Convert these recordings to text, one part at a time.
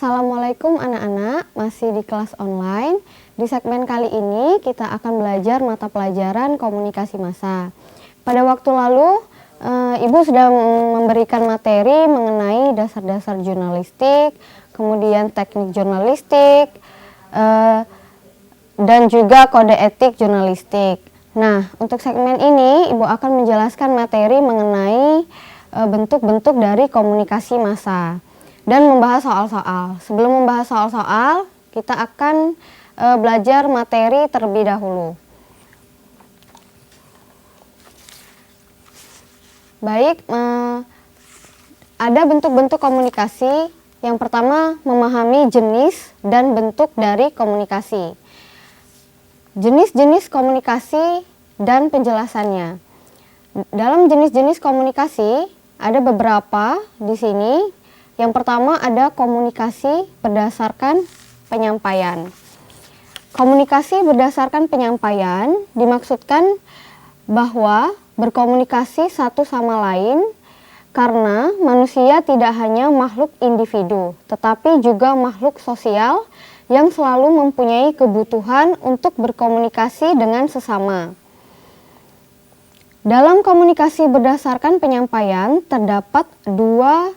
Assalamualaikum anak-anak, masih di kelas online. Di segmen kali ini kita akan belajar mata pelajaran komunikasi massa. Pada waktu lalu, Ibu sudah memberikan materi mengenai dasar-dasar jurnalistik, kemudian teknik jurnalistik, dan juga kode etik jurnalistik. Nah, untuk segmen ini Ibu akan menjelaskan materi mengenai bentuk-bentuk dari komunikasi massa dan membahas soal-soal. Sebelum membahas soal-soal, kita akan belajar materi terlebih dahulu. Baik, ada bentuk-bentuk komunikasi. Yang pertama, memahami jenis dan bentuk dari komunikasi. Jenis-jenis komunikasi dan penjelasannya. Dalam jenis-jenis komunikasi, ada beberapa di sini. Yang pertama ada komunikasi berdasarkan penyampaian. Komunikasi berdasarkan penyampaian dimaksudkan bahwa berkomunikasi satu sama lain karena manusia tidak hanya makhluk individu, tetapi juga makhluk sosial yang selalu mempunyai kebutuhan untuk berkomunikasi dengan sesama. Dalam komunikasi berdasarkan penyampaian terdapat dua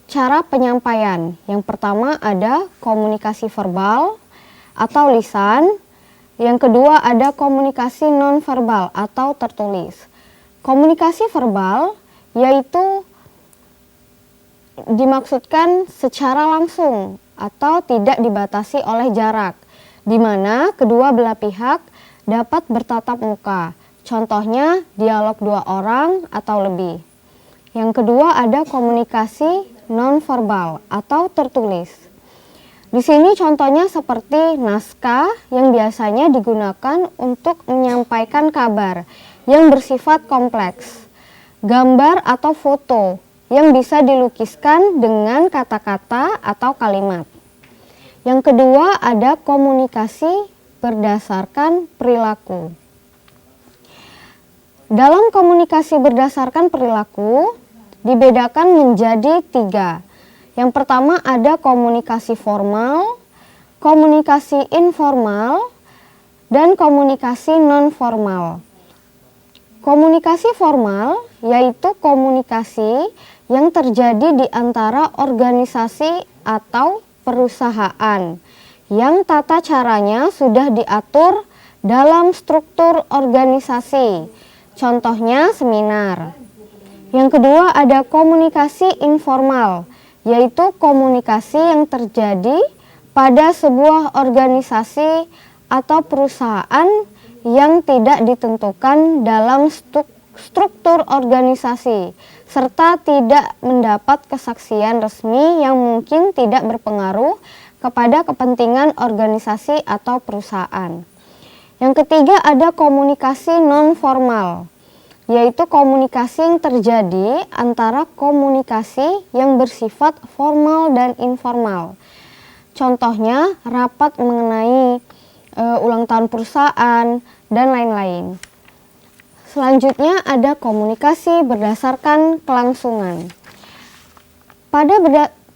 cara penyampaian. Yang pertama ada komunikasi verbal atau lisan. Yang kedua ada komunikasi nonverbal atau tertulis. Komunikasi verbal yaitu dimaksudkan secara langsung atau tidak dibatasi oleh jarak, di mana kedua belah pihak dapat bertatap muka. Contohnya dialog dua orang atau lebih. Yang kedua ada komunikasi nonverbal atau tertulis. Di sini contohnya seperti naskah yang biasanya digunakan untuk menyampaikan kabar yang bersifat kompleks, gambar atau foto yang bisa dilukiskan dengan kata-kata atau kalimat. Yang kedua ada komunikasi berdasarkan perilaku. Dalam komunikasi berdasarkan perilaku dibedakan menjadi tiga. Yang pertama ada komunikasi formal, komunikasi informal, dan komunikasi non-formal. Komunikasi formal yaitu komunikasi yang terjadi di antara organisasi atau perusahaan yang tata caranya sudah diatur dalam struktur organisasi. Contohnya seminar. Yang kedua ada komunikasi informal, yaitu komunikasi yang terjadi pada sebuah organisasi atau perusahaan yang tidak ditentukan dalam struktur organisasi, serta tidak mendapat kesaksian resmi yang mungkin tidak berpengaruh kepada kepentingan organisasi atau perusahaan. Yang ketiga ada komunikasi non-formal, yaitu komunikasi yang terjadi antara komunikasi yang bersifat formal dan informal. Contohnya rapat mengenai ulang tahun perusahaan dan lain-lain. Selanjutnya ada komunikasi berdasarkan kelangsungan.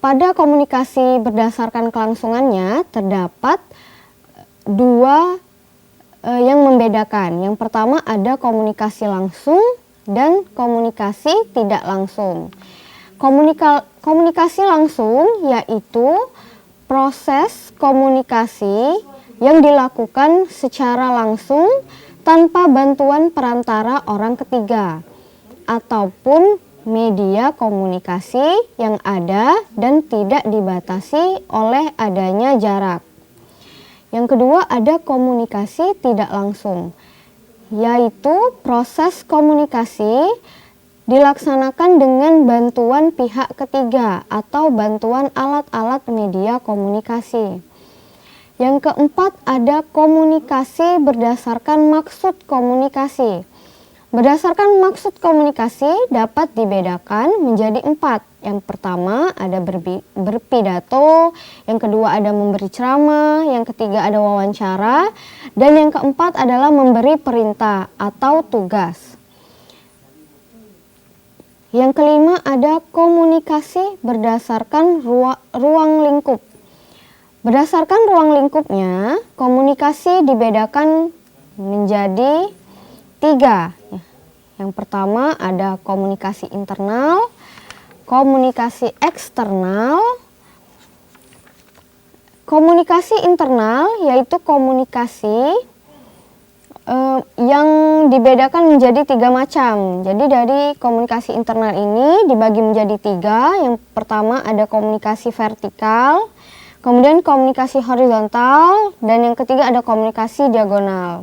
Pada komunikasi berdasarkan kelangsungannya terdapat dua yang membedakan. Yang pertama ada komunikasi langsung dan komunikasi tidak langsung. Komunikasi langsung yaitu proses komunikasi yang dilakukan secara langsung tanpa bantuan perantara orang ketiga ataupun media komunikasi yang ada dan tidak dibatasi oleh adanya jarak. Yang kedua ada komunikasi tidak langsung, yaitu proses komunikasi dilaksanakan dengan bantuan pihak ketiga atau bantuan alat-alat media komunikasi. Yang keempat ada komunikasi berdasarkan maksud komunikasi. Berdasarkan maksud komunikasi dapat dibedakan menjadi 4. Yang pertama ada berpidato, yang kedua ada memberi ceramah, yang ketiga ada wawancara, dan yang keempat adalah memberi perintah atau tugas. Yang kelima ada komunikasi berdasarkan ruang lingkup. Berdasarkan ruang lingkupnya, komunikasi dibedakan menjadi 3. Yang pertama ada komunikasi internal, komunikasi eksternal. Komunikasi internal yaitu komunikasi yang dibedakan menjadi 3 macam. Jadi dari komunikasi internal ini dibagi menjadi 3. Yang pertama ada komunikasi vertikal, kemudian komunikasi horizontal, dan yang ketiga ada komunikasi diagonal.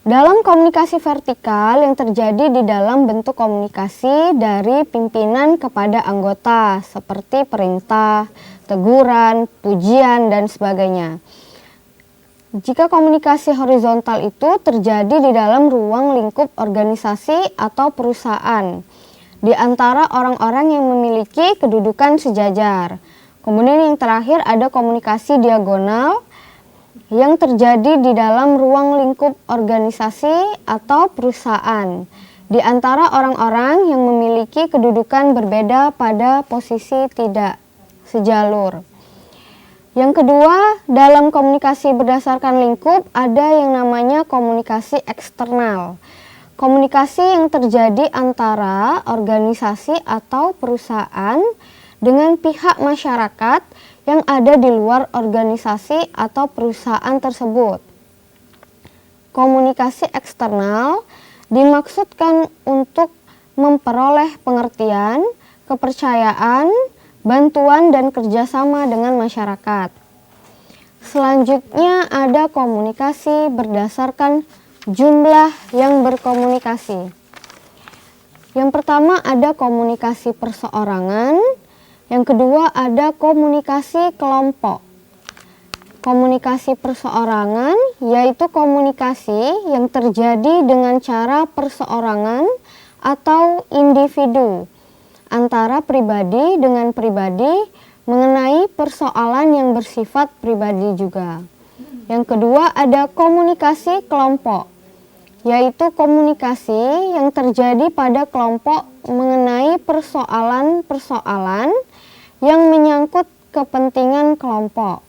Dalam komunikasi vertikal yang terjadi di dalam bentuk komunikasi dari pimpinan kepada anggota seperti perintah, teguran, pujian, dan sebagainya. Jika komunikasi horizontal itu terjadi di dalam ruang lingkup organisasi atau perusahaan di antara orang-orang yang memiliki kedudukan sejajar. Kemudian yang terakhir ada komunikasi diagonal yang terjadi di dalam ruang lingkup organisasi atau perusahaan di antara orang-orang yang memiliki kedudukan berbeda pada posisi tidak sejalur. Yang kedua, dalam komunikasi berdasarkan lingkup ada yang namanya komunikasi eksternal. Komunikasi yang terjadi antara organisasi atau perusahaan dengan pihak masyarakat yang ada di luar organisasi atau perusahaan tersebut. Komunikasi eksternal dimaksudkan untuk memperoleh pengertian, kepercayaan, bantuan, dan kerjasama dengan masyarakat. Selanjutnya ada komunikasi berdasarkan jumlah yang berkomunikasi. Yang pertama ada komunikasi perseorangan, yang kedua ada komunikasi kelompok. Komunikasi perseorangan yaitu komunikasi yang terjadi dengan cara perseorangan atau individu antara pribadi dengan pribadi mengenai persoalan yang bersifat pribadi juga. Yang kedua ada komunikasi kelompok, yaitu komunikasi yang terjadi pada kelompok mengenai persoalan-persoalan yang menyangkut kepentingan kelompok.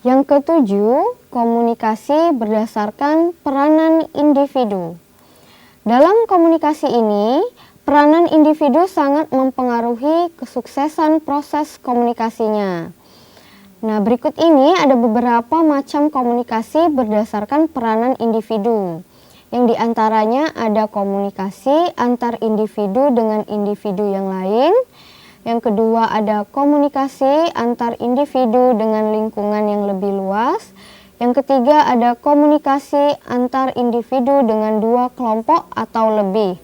Yang ketujuh, komunikasi berdasarkan peranan individu. Dalam komunikasi ini, peranan individu sangat mempengaruhi kesuksesan proses komunikasinya. Nah, berikut ini ada beberapa macam komunikasi berdasarkan peranan individu. Yang diantaranya ada komunikasi antar individu dengan individu yang lain. Yang kedua ada komunikasi antar individu dengan lingkungan yang lebih luas. Yang ketiga ada komunikasi antar individu dengan 2 kelompok atau lebih.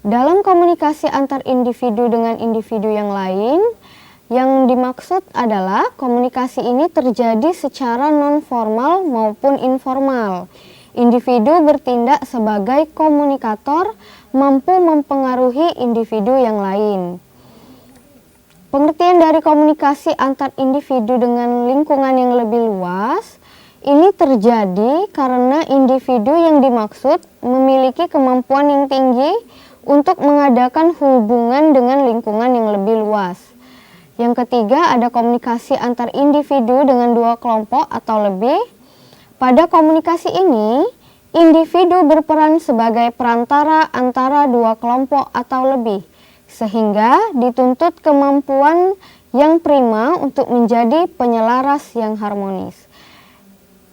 Dalam komunikasi antar individu dengan individu yang lain, yang dimaksud adalah komunikasi ini terjadi secara non-formal maupun informal. Individu bertindak sebagai komunikator, mampu mempengaruhi individu yang lain. Pengertian dari komunikasi antar individu dengan lingkungan yang lebih luas, ini terjadi karena individu yang dimaksud memiliki kemampuan yang tinggi untuk mengadakan hubungan dengan lingkungan yang lebih luas. Yang ketiga ada komunikasi antar individu dengan 2 kelompok atau lebih. Pada komunikasi ini, individu berperan sebagai perantara antara 2 kelompok atau lebih, sehingga dituntut kemampuan yang prima untuk menjadi penyelaras yang harmonis.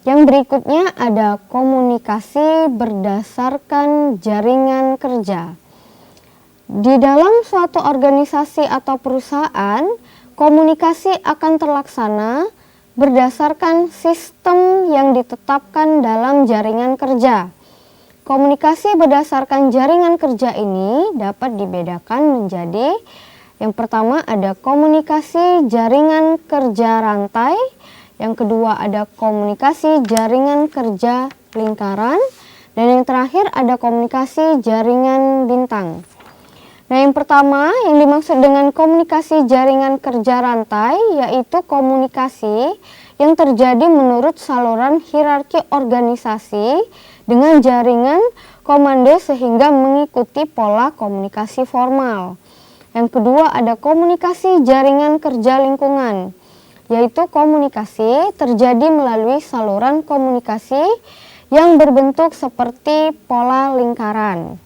Yang berikutnya ada komunikasi berdasarkan jaringan kerja. Di dalam suatu organisasi atau perusahaan, komunikasi akan terlaksana berdasarkan sistem yang ditetapkan dalam jaringan kerja. Komunikasi berdasarkan jaringan kerja ini dapat dibedakan menjadi yang pertama ada komunikasi jaringan kerja rantai, yang kedua ada komunikasi jaringan kerja lingkaran, dan yang terakhir ada komunikasi jaringan bintang. Nah, yang pertama yang dimaksud dengan komunikasi jaringan kerja rantai yaitu komunikasi yang terjadi menurut saluran hierarki organisasi dengan jaringan komando sehingga mengikuti pola komunikasi formal. Yang kedua ada komunikasi jaringan kerja lingkungan, yaitu komunikasi terjadi melalui saluran komunikasi yang berbentuk seperti pola lingkaran.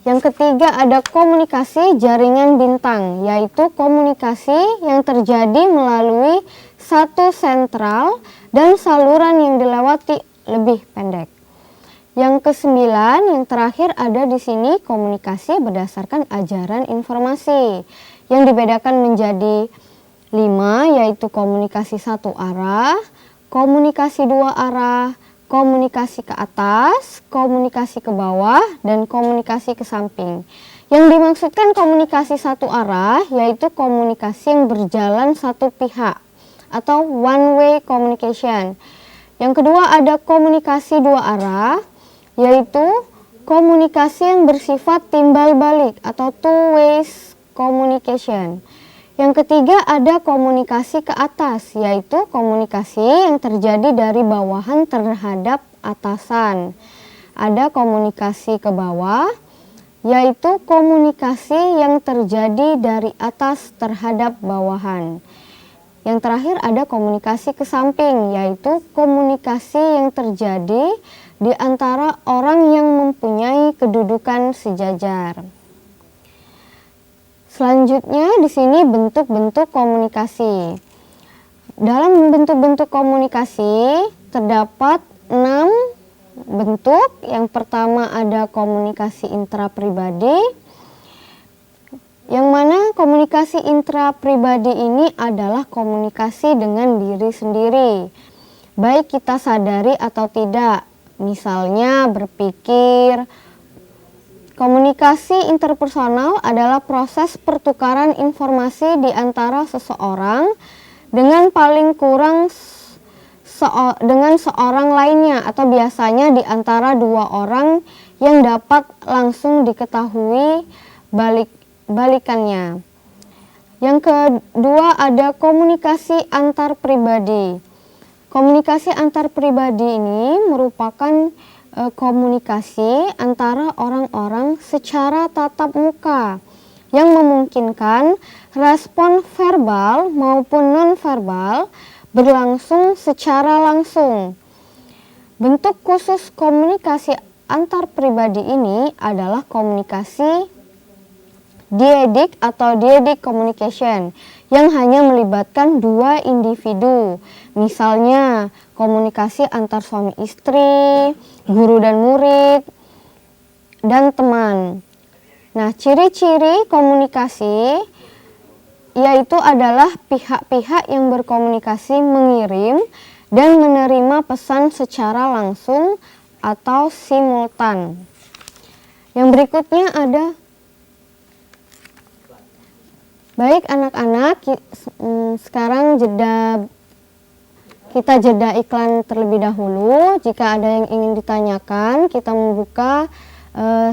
Yang ketiga ada komunikasi jaringan bintang, yaitu komunikasi yang terjadi melalui satu sentral dan saluran yang dilewati lebih pendek. Yang kesembilan, yang terakhir ada di sini komunikasi berdasarkan ajaran informasi, yang dibedakan menjadi 5, yaitu komunikasi satu arah, komunikasi dua arah, komunikasi ke atas, komunikasi ke bawah, dan komunikasi ke samping. Yang dimaksudkan komunikasi satu arah yaitu komunikasi yang berjalan satu pihak atau one way communication. Yang kedua ada komunikasi dua arah, yaitu komunikasi yang bersifat timbal balik atau two ways communication. Yang ketiga ada komunikasi ke atas, yaitu komunikasi yang terjadi dari bawahan terhadap atasan. Ada komunikasi ke bawah, yaitu komunikasi yang terjadi dari atas terhadap bawahan. Yang terakhir ada komunikasi ke samping, yaitu komunikasi yang terjadi di antara orang yang mempunyai kedudukan sejajar. Selanjutnya di sini bentuk-bentuk komunikasi. Dalam bentuk-bentuk komunikasi terdapat 6 bentuk. Yang pertama ada komunikasi intrapribadi, yang mana komunikasi intrapribadi ini adalah komunikasi dengan diri sendiri, baik kita sadari atau tidak. Misalnya berpikir. Komunikasi interpersonal adalah proses pertukaran informasi di antara seseorang dengan paling kurang dengan seorang lainnya, atau biasanya di antara dua orang yang dapat langsung diketahui balikannya. Yang kedua ada komunikasi antar pribadi. Komunikasi antar pribadi ini merupakan komunikasi antara orang-orang secara tatap muka yang memungkinkan respon verbal maupun non-verbal berlangsung secara langsung. Bentuk khusus komunikasi antar pribadi ini adalah komunikasi dyadic atau dyadic communication yang hanya melibatkan dua individu. Misalnya komunikasi antar suami istri, guru dan murid, dan teman. Nah, ciri-ciri komunikasi yaitu adalah pihak-pihak yang berkomunikasi mengirim dan menerima pesan secara langsung atau simultan. Yang berikutnya ada. Baik anak-anak, sekarang kita jeda iklan terlebih dahulu. Jika ada yang ingin ditanyakan, kita membuka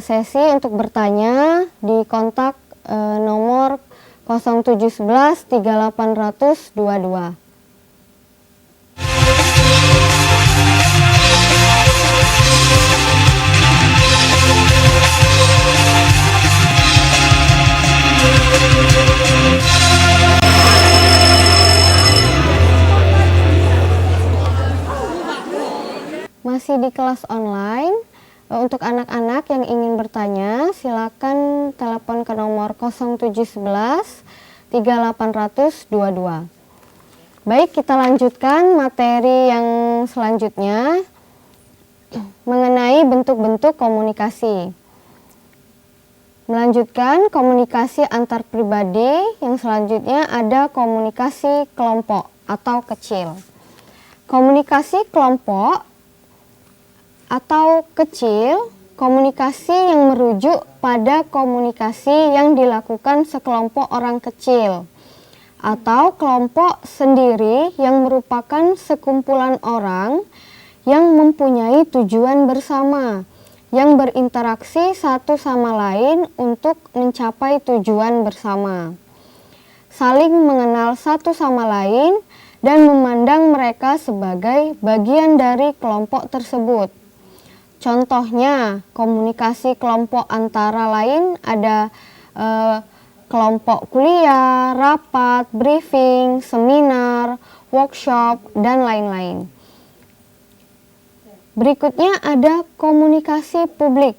sesi untuk bertanya di kontak nomor 0711 3822. Masih di kelas online. Untuk anak-anak yang ingin bertanya, silakan telepon ke nomor 0711 3822. Baik, kita lanjutkan materi yang selanjutnya mengenai bentuk-bentuk komunikasi. Melanjutkan komunikasi antar pribadi, yang selanjutnya ada komunikasi kelompok atau kecil. Komunikasi kelompok atau kecil, komunikasi yang merujuk pada komunikasi yang dilakukan sekelompok orang kecil atau kelompok sendiri yang merupakan sekumpulan orang yang mempunyai tujuan bersama, yang berinteraksi satu sama lain untuk mencapai tujuan bersama, saling mengenal satu sama lain dan memandang mereka sebagai bagian dari kelompok tersebut. Contohnya, komunikasi kelompok antara lain ada kelompok kuliah, rapat, briefing, seminar, workshop, dan lain-lain. Berikutnya ada komunikasi publik.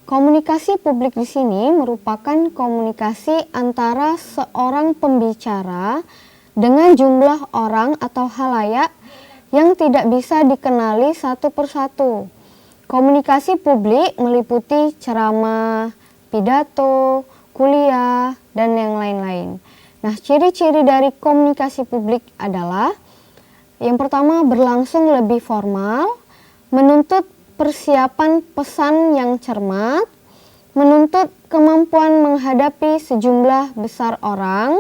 Komunikasi publik di sini merupakan komunikasi antara seorang pembicara dengan jumlah orang atau halayak yang tidak bisa dikenali satu persatu. Komunikasi publik meliputi ceramah, pidato, kuliah, dan yang lain-lain. Nah, ciri-ciri dari komunikasi publik adalah yang pertama, berlangsung lebih formal, menuntut persiapan pesan yang cermat, menuntut kemampuan menghadapi sejumlah besar orang.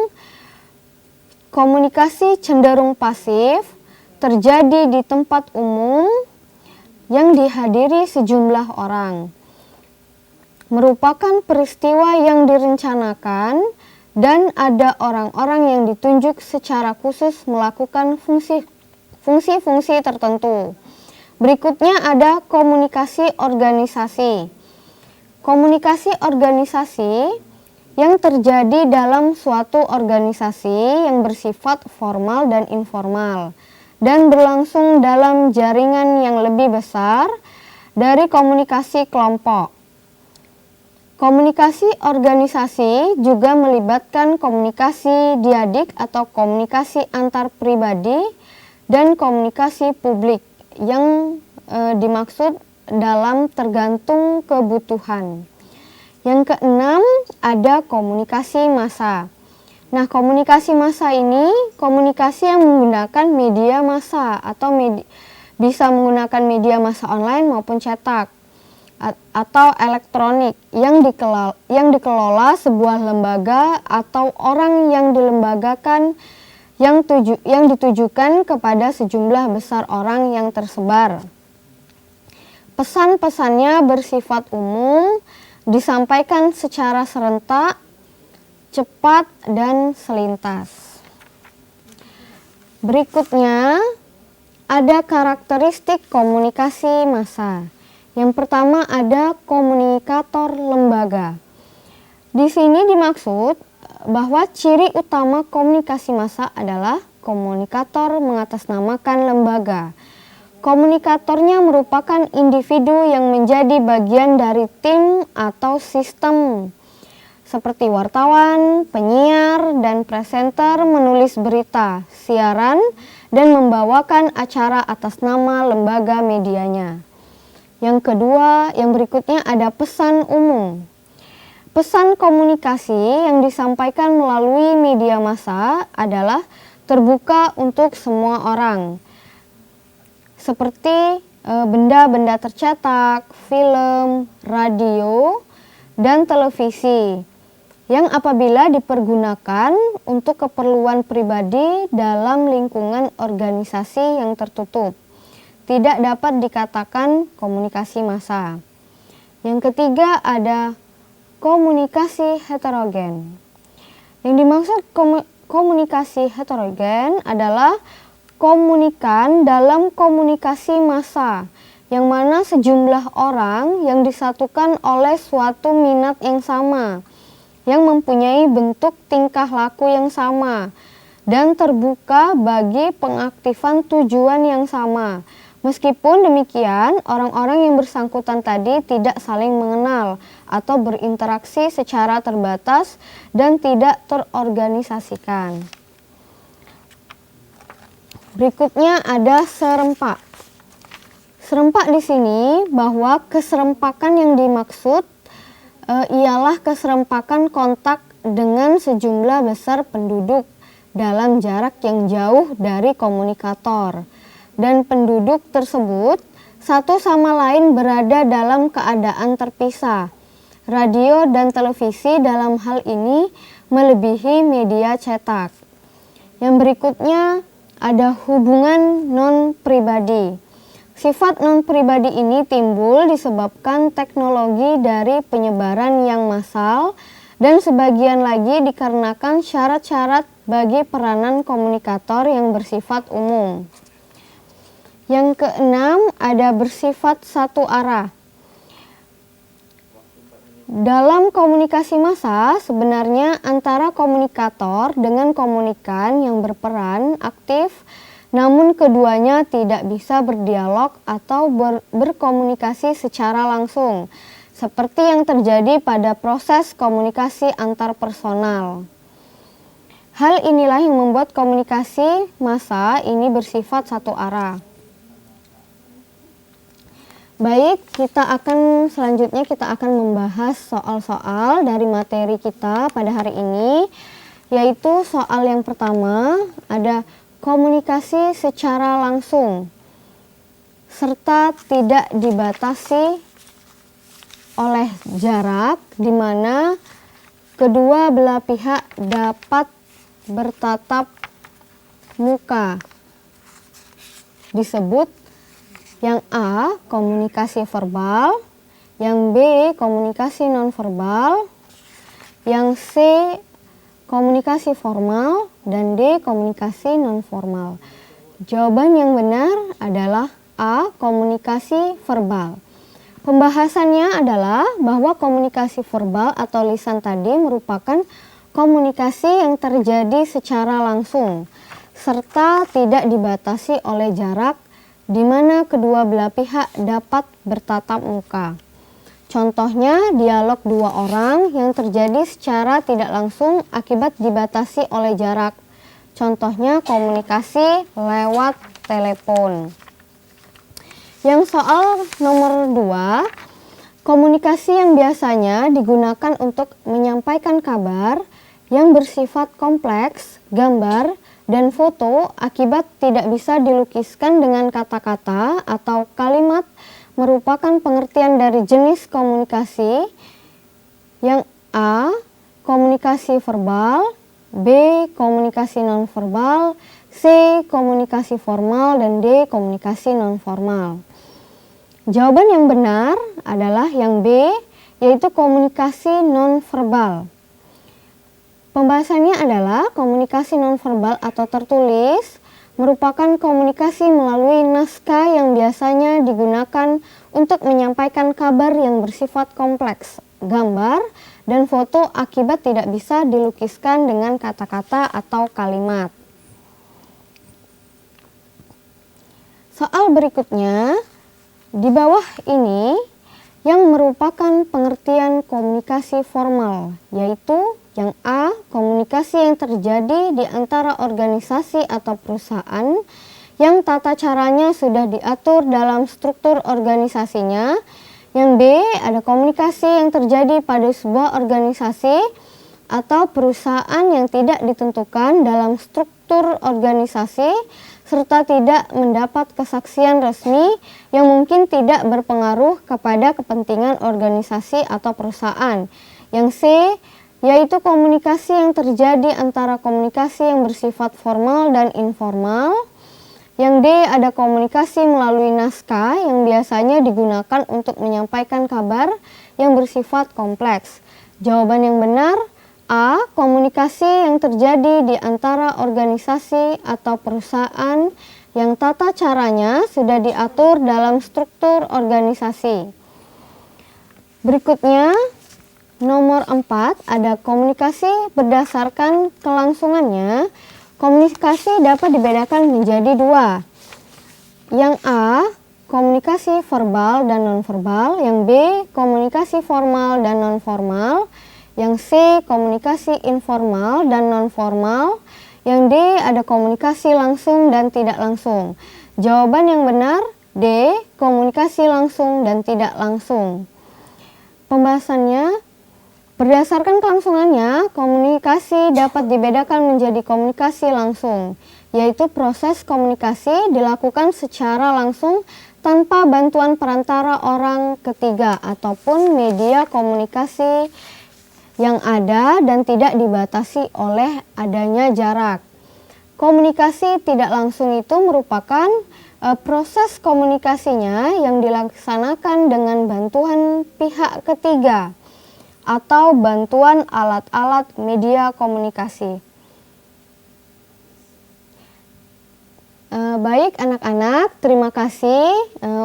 Komunikasi cenderung pasif, terjadi di tempat umum yang dihadiri sejumlah orang. Merupakan peristiwa yang direncanakan dan ada orang-orang yang ditunjuk secara khusus melakukan fungsi-fungsi tertentu. Berikutnya ada komunikasi organisasi. Komunikasi organisasi yang terjadi dalam suatu organisasi yang bersifat formal dan informal dan berlangsung dalam jaringan yang lebih besar dari komunikasi kelompok. Komunikasi organisasi juga melibatkan komunikasi diadik atau komunikasi antar pribadi dan komunikasi publik yang dimaksud dalam tergantung kebutuhan. Yang keenam ada komunikasi massa. Nah, komunikasi massa ini komunikasi yang menggunakan media massa atau bisa menggunakan media massa online maupun cetak atau elektronik yang dikelola sebuah lembaga atau orang yang dilembagakan yang ditujukan kepada sejumlah besar orang yang tersebar. Pesan-pesannya bersifat umum, disampaikan secara serentak, cepat, dan selintas. Berikutnya ada karakteristik komunikasi massa. Yang pertama ada komunikator lembaga. Di sini dimaksud bahwa ciri utama komunikasi massa adalah komunikator mengatasnamakan lembaga. Komunikatornya merupakan individu yang menjadi bagian dari tim atau sistem, seperti wartawan, penyiar, dan presenter menulis berita, siaran, dan membawakan acara atas nama lembaga medianya. Yang kedua, yang berikutnya ada pesan umum. Pesan komunikasi yang disampaikan melalui media massa adalah terbuka untuk semua orang, seperti benda-benda tercetak, film, radio, dan televisi, yang apabila dipergunakan untuk keperluan pribadi dalam lingkungan organisasi yang tertutup, tidak dapat dikatakan komunikasi massa. Yang ketiga ada komunikasi heterogen. Yang dimaksud komunikasi heterogen adalah komunikan dalam komunikasi massa, yang mana sejumlah orang yang disatukan oleh suatu minat yang sama, yang mempunyai bentuk tingkah laku yang sama, dan terbuka bagi pengaktifan tujuan yang sama. Meskipun demikian, orang-orang yang bersangkutan tadi tidak saling mengenal atau berinteraksi secara terbatas dan tidak terorganisasikan. Berikutnya ada serempak. Serempak di sini bahwa keserempakan yang dimaksud ialah keserempakan kontak dengan sejumlah besar penduduk dalam jarak yang jauh dari komunikator, dan penduduk tersebut satu sama lain berada dalam keadaan terpisah. Radio dan televisi dalam hal ini melebihi media cetak. Yang berikutnya ada hubungan non-pribadi. Sifat non-pribadi ini timbul disebabkan teknologi dari penyebaran yang massal dan sebagian lagi dikarenakan syarat-syarat bagi peranan komunikator yang bersifat umum. Yang keenam ada bersifat satu arah. Dalam komunikasi massa, sebenarnya antara komunikator dengan komunikan yang berperan aktif, namun keduanya tidak bisa berdialog atau berkomunikasi secara langsung, seperti yang terjadi pada proses komunikasi antar personal. Hal inilah yang membuat komunikasi massa ini bersifat satu arah. Baik, selanjutnya kita akan membahas soal-soal dari materi kita pada hari ini, yaitu soal yang pertama ada komunikasi secara langsung serta tidak dibatasi oleh jarak, di mana kedua belah pihak dapat bertatap muka. Disebut yang A, komunikasi verbal, yang B, komunikasi nonverbal, yang C, komunikasi formal, dan D, komunikasi nonformal. Jawaban yang benar adalah A, komunikasi verbal. Pembahasannya adalah bahwa komunikasi verbal atau lisan tadi merupakan komunikasi yang terjadi secara langsung, serta tidak dibatasi oleh jarak, di mana kedua belah pihak dapat bertatap muka. Contohnya dialog dua orang yang terjadi secara tidak langsung akibat dibatasi oleh jarak. Contohnya komunikasi lewat telepon. Yang soal nomor 2, komunikasi yang biasanya digunakan untuk menyampaikan kabar yang bersifat kompleks, gambar, dan foto akibat tidak bisa dilukiskan dengan kata-kata atau kalimat merupakan pengertian dari jenis komunikasi yang A, komunikasi verbal, B, komunikasi nonverbal, C, komunikasi formal, dan D, komunikasi nonformal. Jawaban yang benar adalah yang B, yaitu komunikasi nonverbal. Pembahasannya adalah komunikasi nonverbal atau tertulis merupakan komunikasi melalui naskah yang biasanya digunakan untuk menyampaikan kabar yang bersifat kompleks, gambar, dan foto akibat tidak bisa dilukiskan dengan kata-kata atau kalimat. Soal berikutnya, di bawah ini yang merupakan pengertian komunikasi formal, yaitu yang A, komunikasi yang terjadi di antara organisasi atau perusahaan yang tata caranya sudah diatur dalam struktur organisasinya. Yang B, ada komunikasi yang terjadi pada sebuah organisasi atau perusahaan yang tidak ditentukan dalam struktur organisasi serta tidak mendapat kesaksian resmi yang mungkin tidak berpengaruh kepada kepentingan organisasi atau perusahaan. Yang C, yaitu komunikasi yang terjadi antara komunikasi yang bersifat formal dan informal. Yang D, ada komunikasi melalui naskah yang biasanya digunakan untuk menyampaikan kabar yang bersifat kompleks. Jawaban yang benar A, komunikasi yang terjadi di antara organisasi atau perusahaan yang tata caranya sudah diatur dalam struktur organisasi. Berikutnya, nomor 4, ada komunikasi berdasarkan kelangsungannya. Komunikasi dapat dibedakan menjadi 2. Yang A, komunikasi verbal dan nonverbal. Yang B, komunikasi formal dan nonformal. Yang C, komunikasi informal dan nonformal. Yang D, ada komunikasi langsung dan tidak langsung. Jawaban yang benar D, komunikasi langsung dan tidak langsung. Pembahasannya, berdasarkan kelangsungannya, komunikasi dapat dibedakan menjadi komunikasi langsung, yaitu proses komunikasi dilakukan secara langsung tanpa bantuan perantara orang ketiga ataupun media komunikasi yang ada dan tidak dibatasi oleh adanya jarak. Komunikasi tidak langsung itu merupakan proses komunikasinya yang dilaksanakan dengan bantuan pihak ketiga atau bantuan alat-alat media komunikasi. Baik anak-anak, terima kasih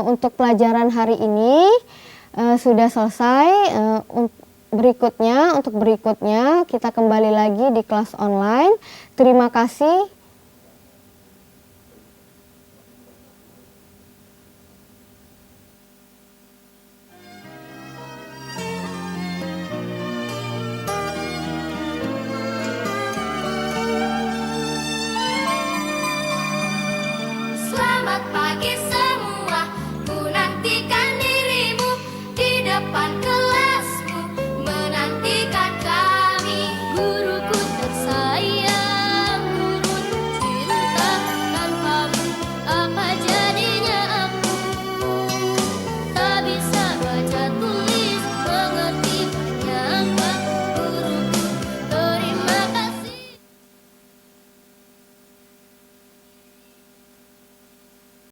untuk pelajaran hari ini sudah selesai. Untuk berikutnya kita kembali lagi di kelas online. Terima kasih.